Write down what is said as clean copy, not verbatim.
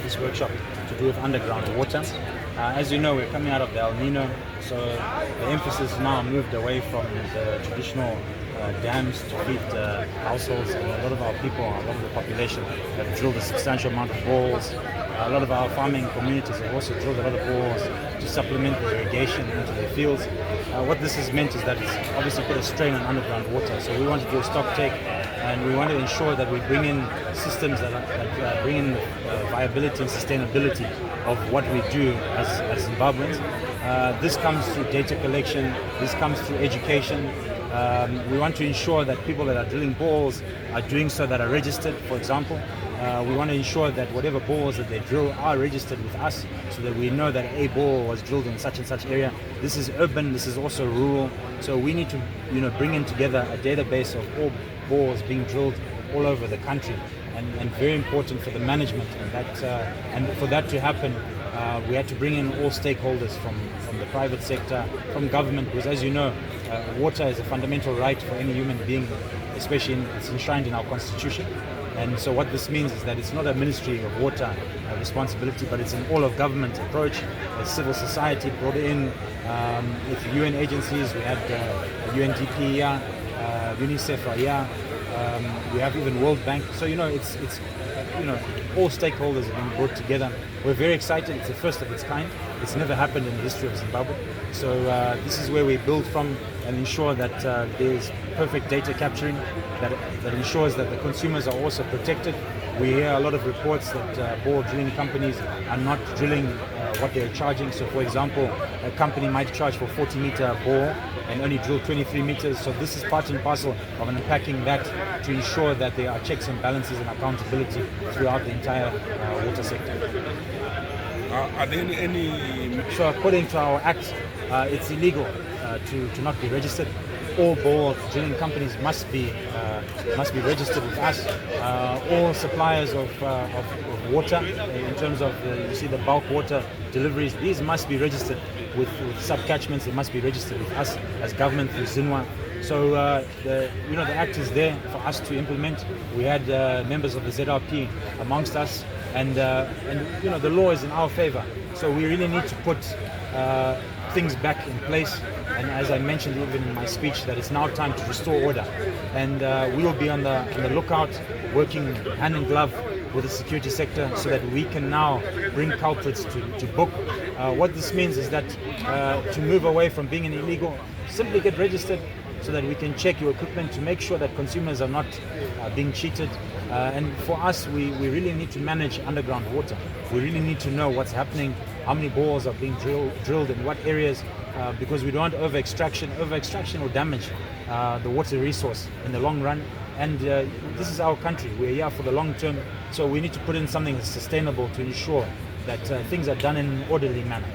this workshop to do with underground water. As you know, we're coming out of the El Nino, so the emphasis now moved away from the traditional dams to feed households, and a lot of our people, a lot of the population have drilled a substantial amount of boreholes. A lot of our farming communities have also drilled a lot of boreholes to supplement the irrigation into their fields. What this has meant is that it's obviously put a strain on underground water, so we want to do a stock take, and we want to ensure that we bring in systems that bring in viability and sustainability of what we do as Zimbabweans. This comes through data collection, this comes through education. We want to ensure that people that are drilling boreholes are doing so that are registered, for example. We want to ensure that whatever boreholes that they drill are registered with us, so that we know that a borehole was drilled in such and such area. This is urban, this is also rural. So we need to bring in together a database of all boreholes being drilled all over the country, and very important for the management. And for that to happen, we had to bring in all stakeholders from the private sector, from government, because as you know, water is a fundamental right for any human being, especially it's enshrined in our constitution. And so what this means is that it's not a Ministry of Water responsibility, but it's an all-of-government approach. Civil society brought in, with UN agencies. We had UNDP here, UNICEF here. We have even World Bank. So it's all stakeholders have been brought together. We're very excited. It's the first of its kind. It's never happened in the history of Zimbabwe. So this is where we build from and ensure that there's perfect data capturing that ensures that the consumers are also protected. We hear a lot of reports that borehole drilling companies are not drilling what they're charging. So for example, a company might charge for 40-meter borehole and only drill 23 meters. So this is part and parcel of unpacking that to ensure that there are checks and balances and accountability throughout the entire water sector. Are there any... So according to our act, it's illegal to not be registered. All borehole drilling companies must be registered with us. All suppliers of water, in terms of you see the bulk water deliveries, these must be registered with subcatchments. They must be registered with us as government through ZINWA. So the act is there for us to implement. We had members of the ZRP amongst us, and the law is in our favor. So we really need to put things back in place. And as I mentioned even in my speech, that it's now time to restore order. And we will be on the lookout, working hand in glove with the security sector, so that we can now bring culprits to book. What this means is that to move away from being an illegal, simply get registered, so that we can check your equipment to make sure that consumers are not being cheated. And for us, we really need to manage underground water. We really need to know what's happening, how many boreholes are being drilled in what areas, because we don't want over-extraction. Over-extraction will damage the water resource in the long run. And this is our country. We're here for the long term. So we need to put in something that's sustainable to ensure that things are done in an orderly manner.